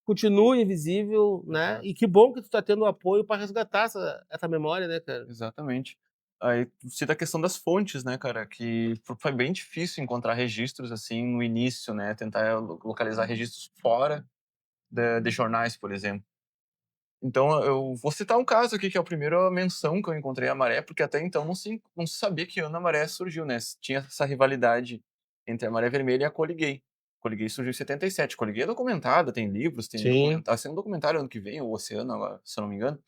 continue invisível, né, Exato. e que bom que tu tá tendo o apoio para resgatar essa memória, né, cara. Exatamente. Aí tu cita a questão das fontes, né, cara, que foi bem difícil encontrar registros, assim, no início, né, tentar localizar registros fora de jornais, por exemplo. Então eu vou citar um caso aqui, que é a primeira menção que eu encontrei a Maré, porque até então não se sabia que ano a Maré surgiu, né, tinha essa rivalidade entre a Maré Vermelha e a Coliguei. A Coliguei surgiu em 77, a Coliguei é documentada, tem livros, tem Sim. tá sendo documentário ano que vem, o Oceano agora, se eu não me engano.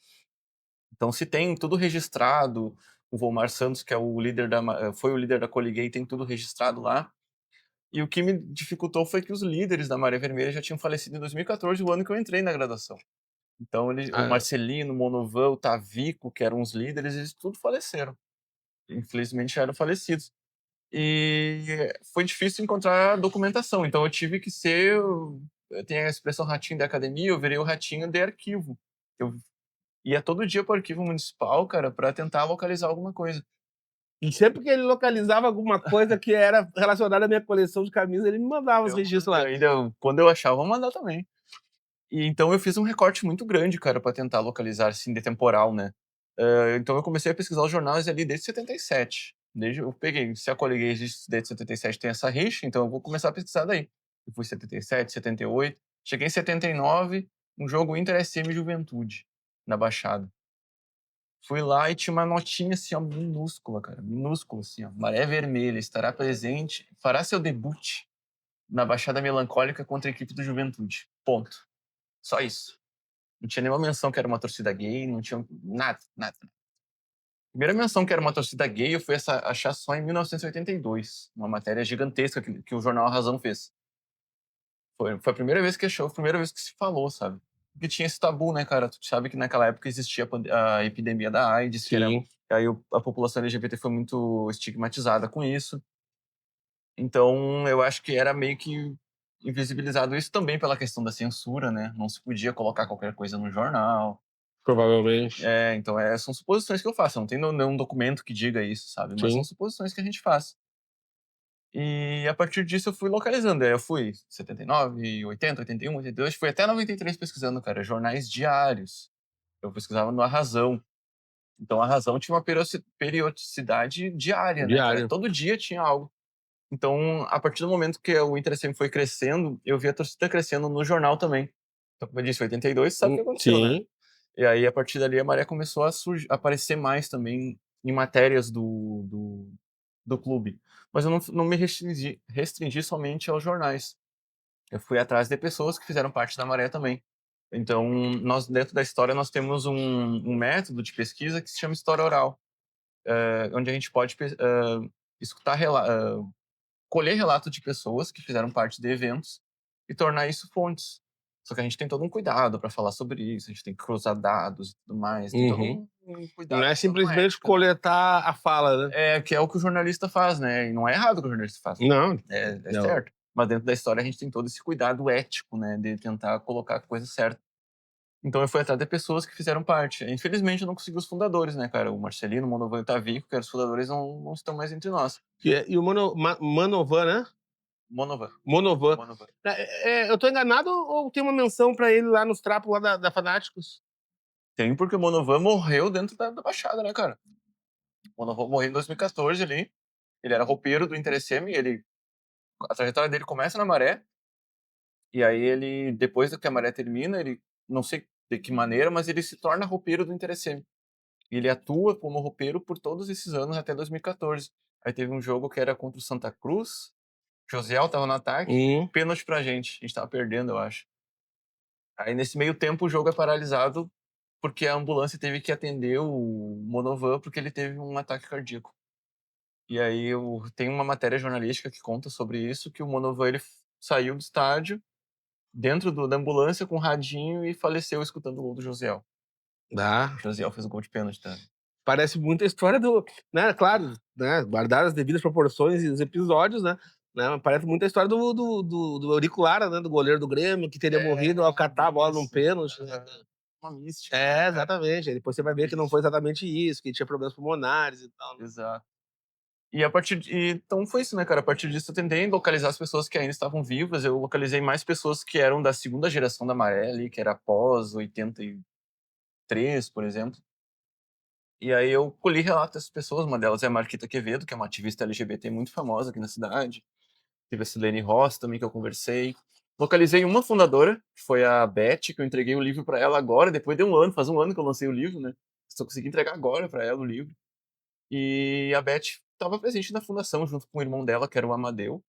Então se tem tudo registrado, o Volmar Santos, que é o líder foi o líder da Coliguei, tem tudo registrado lá. E o que me dificultou foi que os líderes da Maré Vermelha já tinham falecido em 2014, o ano que eu entrei na graduação. Então o Ah, Marcelino, o Monovan, o Tavico, que eram os líderes, eles tudo faleceram. Infelizmente já eram falecidos. E foi difícil encontrar documentação, então eu tive que ser tem a expressão ratinho da academia, eu virei o ratinho de arquivo. Eu ia todo dia para o arquivo municipal, cara, para tentar localizar alguma coisa. e sempre que ele localizava alguma coisa que era relacionada à minha coleção de camisas, ele me mandava os registros Eu lá. ainda quando eu achava, eu vou mandar também. E então eu fiz um recorte muito grande, cara, para tentar localizar, assim, de temporal, né. Então eu comecei a pesquisar os jornais ali desde 77. Eu peguei, se a Coliguei existe desde 77, tem essa rixa, então eu vou começar a pesquisar daí. Eu fui 77, 78, cheguei em 79, um jogo Inter SM Juventude, na Baixada. Fui lá e tinha uma notinha, assim, ó, minúscula, cara, minúscula, assim, ó: "Maré Vermelha estará presente, fará seu debut na Baixada Melancólica contra a equipe do Juventude". Ponto. Só isso. Não tinha nenhuma menção que era uma torcida gay, não tinha nada, nada. primeira menção que era uma torcida gay, eu fui achar só em 1982, uma matéria gigantesca que o jornal A Razão fez. Foi a primeira vez que achou, a primeira vez que se falou, sabe? Porque tinha esse tabu, né, cara? Tu sabe que naquela época existia a epidemia da AIDS, que era, Sim. aí a população LGBT foi muito estigmatizada com isso. Então, eu acho que era meio que invisibilizado isso também pela questão da censura, né? Não se podia colocar qualquer coisa no jornal. Provavelmente. Então, são suposições que eu faço, não tem nenhum documento que diga isso, sabe? Mas são Sim. suposições que a gente faz. E a partir disso eu fui localizando. Aí eu fui 79, 80, 81, 82, fui até 93 pesquisando, cara, jornais diários. Eu pesquisava no A Razão. Então a Razão tinha uma periodicidade diária, né, cara? Diário. Todo dia tinha algo. Então, a partir do momento que o interesse foi crescendo, eu vi a torcida crescendo no jornal também. Então, como eu disse, 82, sabe o que aconteceu, né? Sim. E aí, a partir dali, a maré começou a aparecer mais também em matérias do clube. Mas eu não me restringi somente aos jornais. Eu fui atrás de pessoas que fizeram parte da maré também. Então, nós, dentro da história, nós temos um método de pesquisa que se chama história oral, onde a gente pode escutar colher relatos de pessoas que fizeram parte de eventos e tornar isso fontes. Só que a gente tem todo um cuidado para falar sobre isso, a gente tem que cruzar dados e tudo mais, tem todo Uhum. um Não cuidado, é toda uma simplesmente ética, né? coletar a fala, né? Que é o que o jornalista faz, né? E não é errado o que o jornalista faz. Não. É Não. certo. Mas dentro da história a gente tem todo esse cuidado ético, né? De tentar colocar a coisa certa. Então eu fui atrás de pessoas que fizeram parte. Infelizmente eu não consegui os fundadores, né, cara? O Marcelino, o Monovan e o Tavico, que eram os fundadores, não estão mais entre nós. E o Manovan, né? Monovan. Monovan. Monovan. Eu tô enganado ou tem uma menção pra ele lá nos trapos lá da Fanáticos? Tem porque o Monovan morreu dentro da Baixada, né, cara? O Monovan morreu em 2014 ali. Ele era roupeiro do Inter SM, a trajetória dele começa na Maré, e aí ele, depois que a Maré termina, ele, não sei de que maneira, mas ele se torna roupeiro do Inter SM. E ele atua como roupeiro por todos esses anos até 2014. Aí teve um jogo que era contra o Santa Cruz, Josiel tava no ataque, Hum. pênalti pra gente. A gente tava perdendo, eu acho. Aí nesse meio tempo o jogo é paralisado porque a ambulância teve que atender o Monovan porque ele teve um ataque cardíaco. E aí tem uma matéria jornalística que conta sobre isso, que o Monovan ele saiu do estádio dentro da ambulância com um radinho e faleceu escutando o gol do Josiel. Dá. O Josiel fez o gol de pênalti, tá? Parece muito a história do, né, claro, né, guardar as devidas proporções e os episódios, né, parece muito a história do Auriculara, né, do goleiro do Grêmio, que teria morrido ao catar a bola num pênalti, né? Uma mística, né, cara? Exatamente. Aí depois você vai ver que não foi exatamente isso, que ele tinha problemas pulmonares e tal, né? Exato. Então foi isso, né, cara? A partir disso eu tentei localizar as pessoas que ainda estavam vivas. Eu localizei mais pessoas que eram da segunda geração da Maré ali, que era após 83, por exemplo. E aí eu colhi relatos dessas pessoas. Uma delas é a Marquita Quevedo, que é uma ativista LGBT muito famosa aqui na cidade. Teve a Silene Ross também, que eu conversei. Localizei uma fundadora, que foi a Beth, que eu entreguei o livro para ela agora, depois de um ano. Faz um ano que eu lancei o livro, né? Só consegui entregar agora para ela o livro. E a Beth estava presente na fundação, junto com o irmão dela, que era o Amadeu.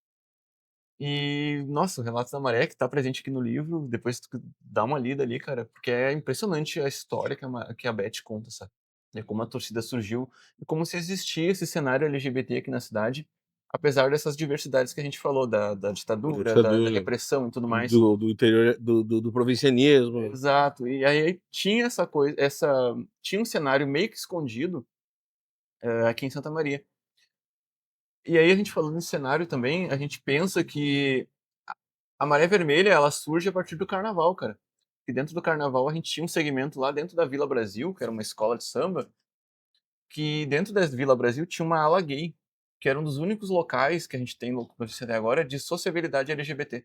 E, nossa, o Relatos da Maré, que tá presente aqui no livro, depois tu dá uma lida ali, cara, porque é impressionante a história que a Beth conta, sabe? É como a torcida surgiu e como se existia esse cenário LGBT aqui na cidade, apesar dessas diversidades que a gente falou, da ditadura, da Ditadura, repressão e tudo mais. do interior, do provincianismo. Exato. E aí tinha essa coisa, tinha um cenário meio que escondido aqui em Santa Maria. E aí a gente falando em cenário também, a gente pensa que a Maré Vermelha, ela surge a partir do carnaval, cara. E dentro do carnaval a gente tinha um segmento lá dentro da Vila Brasil, que era uma escola de samba, que dentro da Vila Brasil tinha uma ala gay, que era um dos únicos locais que a gente tem notícia até agora de sociabilidade LGBT.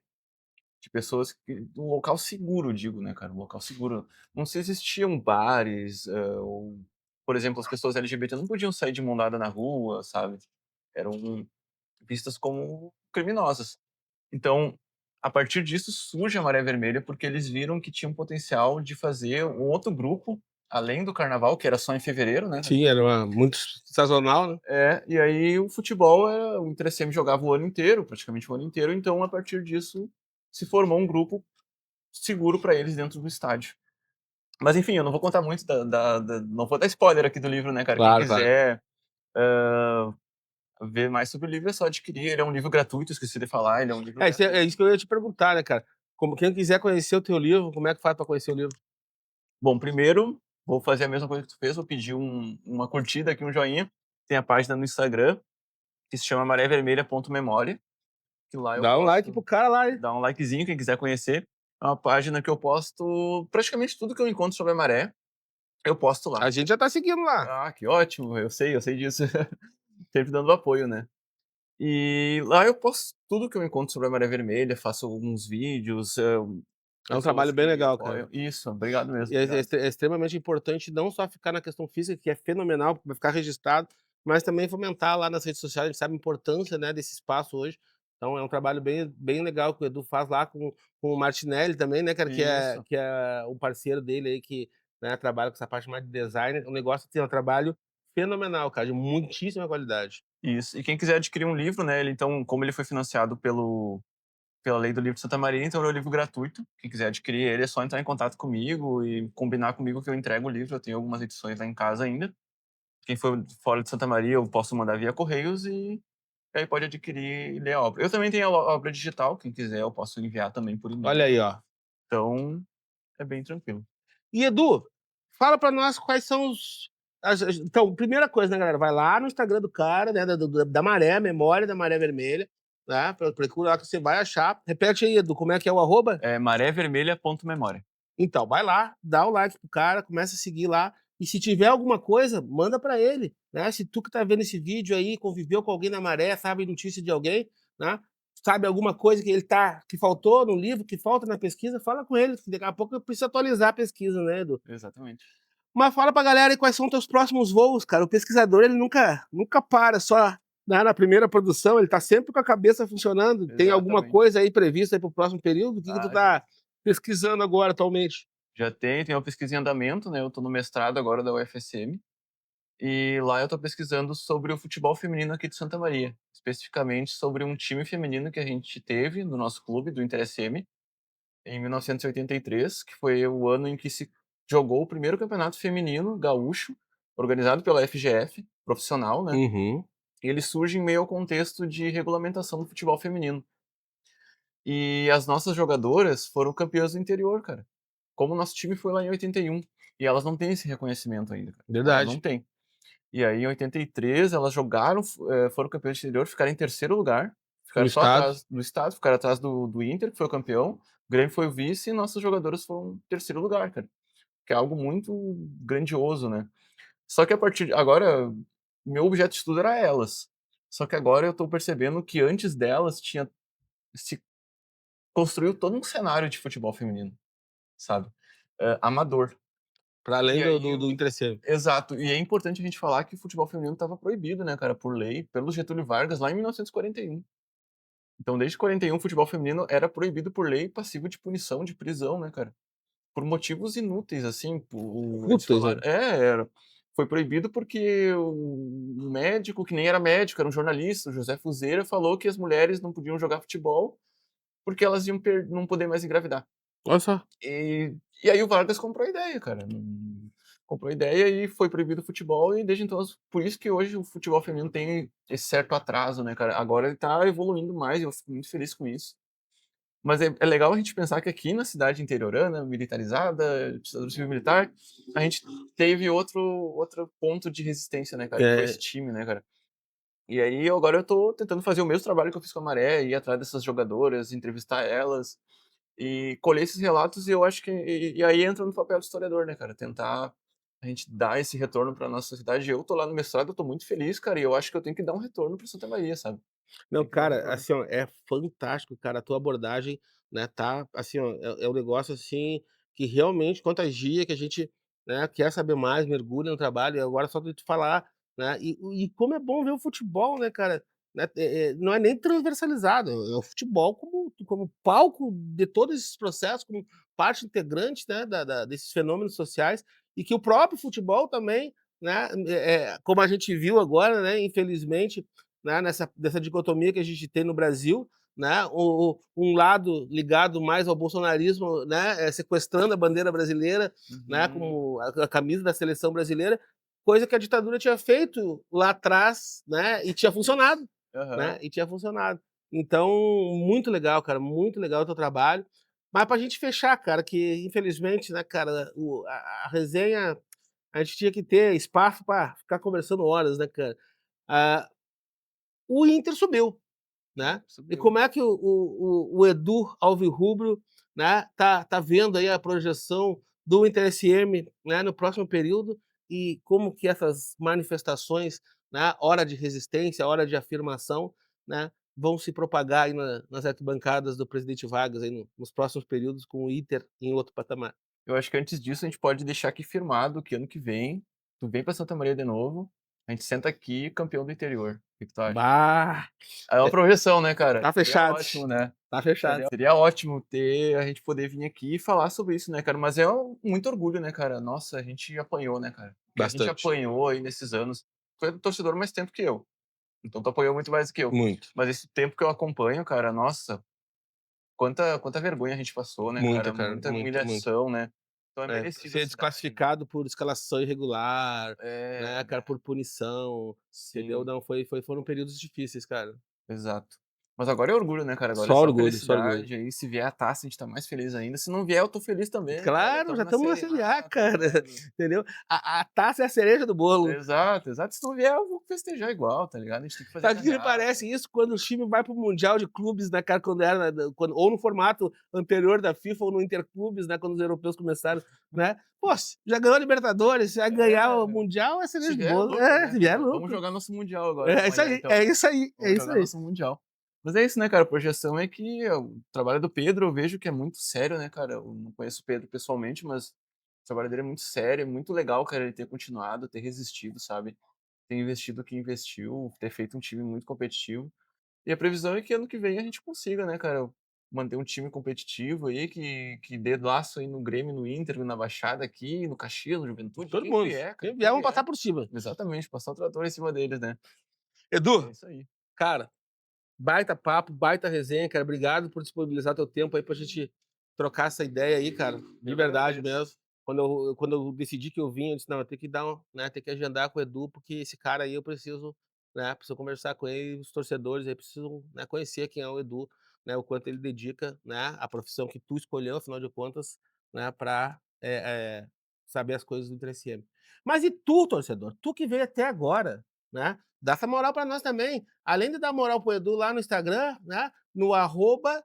De pessoas um local seguro, digo, né, cara? Um local seguro. Não se existiam bares, ou, por exemplo, as pessoas LGBT não podiam sair de mão dada na rua, sabe? Eram vistas como criminosas. Então, a partir disso surge a Maré Vermelha, porque eles viram que tinha um potencial de fazer um outro grupo, além do carnaval, que era só em fevereiro, né? Sim, era muito sazonal, né? E aí o futebol o Inter SM jogava o ano inteiro, praticamente o ano inteiro, então a partir disso se formou um grupo seguro para eles dentro do estádio. Mas enfim, eu não vou contar muito não vou dar spoiler aqui do livro, né, cara. Quem Claro, claro. quiser, hã, ver mais sobre o livro é só adquirir. Ele é um livro gratuito, esqueci de falar, ele é um livro É gratuito. isso que eu ia te perguntar, né, cara. Como quem quiser conhecer o teu livro, como é que faz pra conhecer o livro? Bom, primeiro, vou fazer a mesma coisa que tu fez, vou pedir uma curtida aqui, um joinha. Tem a página no Instagram, que se chama marévermelha.memoria, que lá eu Dá um like pro posto cara lá, hein. dar um likezinho, quem quiser conhecer. É uma página que eu posto praticamente tudo que eu encontro sobre a maré, eu posto lá. A gente já tá seguindo lá. Ah, que ótimo, eu sei disso. Sempre dando apoio, né. E lá eu posto tudo que eu encontro sobre a maré vermelha, faço alguns vídeos, É um pessoas trabalho bem que legal, cara. apoiam. Isso, obrigado mesmo, E obrigado. é extremamente importante não só ficar na questão física, que é fenomenal, vai ficar registrado, mas também fomentar lá nas redes sociais, a gente sabe a importância, né, desse espaço hoje. Então é um trabalho bem legal que o Edu faz lá com o Martinelli também, né, cara, Isso, que é um parceiro dele aí que, né, trabalha com essa parte mais de design. O negócio tem um trabalho fenomenal, cara, de muitíssima qualidade. isso. E quem quiser adquirir um livro, né, ele então, como ele foi financiado pela Lei do Livro de Santa Maria, então ele é um livro gratuito. Quem quiser adquirir ele é só entrar em contato comigo e combinar comigo que eu entrego o livro. Eu tenho algumas edições lá em casa ainda. Quem for fora de Santa Maria, eu posso mandar via correios e aí pode adquirir e ler a obra. Eu também tenho a obra digital, quem quiser eu posso enviar também por Olha e-mail. aí, ó. Então, é bem tranquilo. E Edu, fala pra nós quais são então, primeira coisa, né, galera, vai lá no Instagram do cara, né, da Maré, Memória da Maré Vermelha, tá, procura lá que você vai achar. Repete aí, Edu, como é que é o arroba? É marévermelha.memoria. Então, vai lá, dá o like pro cara, começa a seguir lá, e se tiver alguma coisa, manda pra ele, né, se tu que tá vendo esse vídeo aí, conviveu com alguém na Maré, sabe notícia de alguém, né, sabe alguma coisa que faltou no livro, que falta na pesquisa, fala com ele, que daqui a pouco precisa atualizar a pesquisa, né, Edu? Exatamente. Mas fala pra galera aí quais são teus próximos voos, cara. O pesquisador, ele nunca para só, né, na primeira produção, ele tá sempre com a cabeça funcionando. Tem alguma Exatamente. coisa aí prevista aí para o próximo período? O que que tu Ah, já tá pesquisando agora, atualmente? já tem uma pesquisa em andamento, né, eu tô no mestrado agora da UFSM, e lá eu tô pesquisando sobre o futebol feminino aqui de Santa Maria, especificamente sobre um time feminino que a gente teve no nosso clube, do Inter SM, em 1983, que foi o ano em que se jogou o primeiro campeonato feminino gaúcho, organizado pela FGF, profissional, né, Uhum. e ele surge em meio ao contexto de regulamentação do futebol feminino. E as nossas jogadoras foram campeãs do interior, cara. Como o nosso time foi lá em 81. E elas não têm esse reconhecimento ainda, cara. Elas não Verdade. têm. E aí, em 83, elas jogaram, foram campeãs do interior, ficaram em terceiro lugar, No ficaram só estado. atrás do estado, ficaram atrás do Inter, que foi o campeão, o Grêmio foi o vice e nossas jogadoras foram em terceiro lugar, cara. Que é algo muito grandioso, né. Só que a partir de agora, meu objeto de estudo era elas. Só que agora eu tô percebendo que antes delas tinha se construiu todo um cenário de futebol feminino, sabe, amador. Para além E aí do Interceiro. exato, e é importante a gente falar que o futebol feminino estava proibido, né, cara, por lei, pelo Getúlio Vargas lá em 1941. Então desde 41 o futebol feminino era proibido por lei, passivo de punição, de prisão, né, cara, por motivos inúteis, assim, eles Puta, falaram era. Foi proibido porque um médico, que nem era médico, era um jornalista, o José Fuzeira, falou que as mulheres não podiam jogar futebol, porque elas iam não poder mais engravidar. olha só. E e aí o Vargas comprou a ideia, cara, comprou a ideia e foi proibido o futebol e desde então por isso que hoje o futebol feminino tem esse certo atraso, né, cara. Agora ele tá evoluindo mais e eu fico muito feliz com isso. Mas é legal a gente pensar que aqui na cidade interiorana, militarizada, ditadura civil militar, a gente teve outro ponto de resistência, né, cara, que foi esse É, time, né, cara. E aí agora eu tô tentando fazer o mesmo trabalho que eu fiz com a Maré, ir atrás dessas jogadoras, entrevistar elas, e colher esses relatos e eu acho que e aí entra no papel do historiador, né, cara, tentar a gente dar esse retorno pra nossa cidade. Eu tô lá no mestrado, eu tô muito feliz, cara, e eu acho que eu tenho que dar um retorno pra Santa Maria, sabe. não, Tem que dar um cara, retorno. assim, ó, é fantástico, cara, a tua abordagem, né, tá, assim, ó, é um negócio, assim, que realmente contagia, que a gente, né, quer saber mais, mergulha no trabalho, e agora só de te falar, né, e como é bom ver o futebol, né, cara, né, não é nem transversalizado, é o futebol como palco de todos esses processos, como parte integrante, né, desses fenômenos sociais, e que o próprio futebol também, né, como a gente viu agora, né, infelizmente, né, dessa dicotomia que a gente tem no Brasil, né, um lado ligado mais ao bolsonarismo, né, sequestrando a bandeira brasileira, né, Uhum. como a camisa da seleção brasileira, coisa que a ditadura tinha feito lá atrás, né, e tinha funcionado, né, Aham. e tinha funcionado. Então, muito legal, cara, muito legal o teu trabalho. Mas pra gente fechar, cara, que infelizmente, né, cara, a resenha, a gente tinha que ter espaço para ficar conversando horas, né, cara. Ah, o Inter subiu, né. E Subiu. como é que o Edu alvirrubro, né, tá vendo aí a projeção do Inter SM, né, no próximo período e como que essas manifestações, né, hora de resistência, hora de afirmação, né, vão se propagar aí nas arquibancadas do presidente Vargas aí nos próximos períodos com o Inter em outro patamar. Eu acho que antes disso a gente pode deixar aqui firmado que ano que vem, tu vem pra Santa Maria de novo, a gente senta aqui campeão do interior. O que que tu acha? Bah, É uma projeção, né, cara? tá Seria fechado, ótimo, né? tá fechado. Seria ótimo ter a gente poder vir aqui e falar sobre isso, né, cara? Mas é muito orgulho, né, cara? Nossa, a gente apanhou, né, cara? O que a gente Bastante. apanhou aí nesses anos. Foi torcedor mais tempo que eu. Então tu apanhou muito mais do que eu. Muito, Mas esse tempo que eu acompanho, cara, nossa, quanta vergonha a gente passou, né, muita, cara? cara, Muita muito, muito. humilhação, né? Então é É, merecido ser essa idade, né? desclassificado por escalação irregular, né, É, cara, por punição, entendeu? sim. Não, foram períodos difíceis, cara. Exato. Mas agora é orgulho, né, cara? Agora é Só só orgulho, só orgulho. felicidade aí. Se vier a taça, a gente tá mais feliz ainda. Se não vier, eu tô feliz também, cara. Claro, já Estamos na estamos na Série Série A, A, tá cara, ligado? entendeu? A taça é a cereja do bolo. Exato, exato. Se não vier, eu vou festejar igual, tá ligado? A gente tem que fazer Sabe o que me cagada. parece isso? Quando o time vai para o Mundial de Clubes, né, cara, quando era quando, ou no formato anterior da FIFA ou no Interclubes, né, quando os europeus começaram, né? Pô, já ganhou a Libertadores, se vai ganhar o É, Mundial, é se cereja do vier é bolo. lucro, É, né, se vier é cara? Vamos lucro. jogar nosso Mundial agora É isso amanhã, aí, então. é isso aí, é Vamos isso jogar aí. nosso Mundial. Mas é isso, né, cara? A projeção é que o trabalho do Pedro eu vejo que é muito sério, né, cara? Eu não conheço o Pedro pessoalmente, mas o trabalho dele é muito sério, é muito legal, cara, ele ter continuado, ter resistido, sabe? Ter investido o que investiu, ter feito um time muito competitivo. E a previsão é que ano que vem a gente consiga, né, cara, manter um time competitivo aí, que dê laço aí no Grêmio, no Inter, na Baixada aqui, no Caxias, no Juventude, Todo quem mundo. vier, cara, Quem quem vier, vamos passar vier. por cima. Exatamente, passar o trator em cima deles, né. É Edu, isso aí. cara, baita papo, baita resenha, cara. Obrigado por disponibilizar teu tempo aí pra gente trocar essa ideia aí, cara. De Eu que verdade agradeço. mesmo. Quando eu decidi que eu vim, eu disse, não, eu tenho que dar um, né, ter que agendar com o Edu, porque esse cara aí eu preciso, né, preciso conversar com ele, os torcedores aí precisam, né, conhecer quem é o Edu, né, o quanto ele dedica, né, a profissão que tu escolheu, afinal de contas, né, pra saber as coisas do 3M. Mas e tu, torcedor? Tu que veio até agora, né? Dá essa moral pra nós também. Além de dar moral pro Edu lá no Instagram, né? No arroba,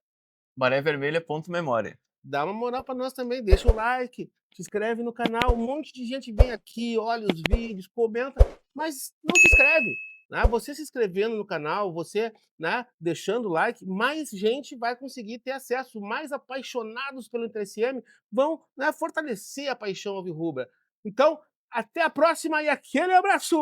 Marévermelha.memória. dá uma moral pra nós também. Deixa o like, se inscreve no canal. Um monte de gente vem aqui, olha os vídeos, comenta, mas não se inscreve. Né? Você se inscrevendo no canal, você, né, deixando o like, mais gente vai conseguir ter acesso. Mais apaixonados pelo 3M vão, né, fortalecer a paixão alvirrubra. Então, até a próxima e aquele abraço!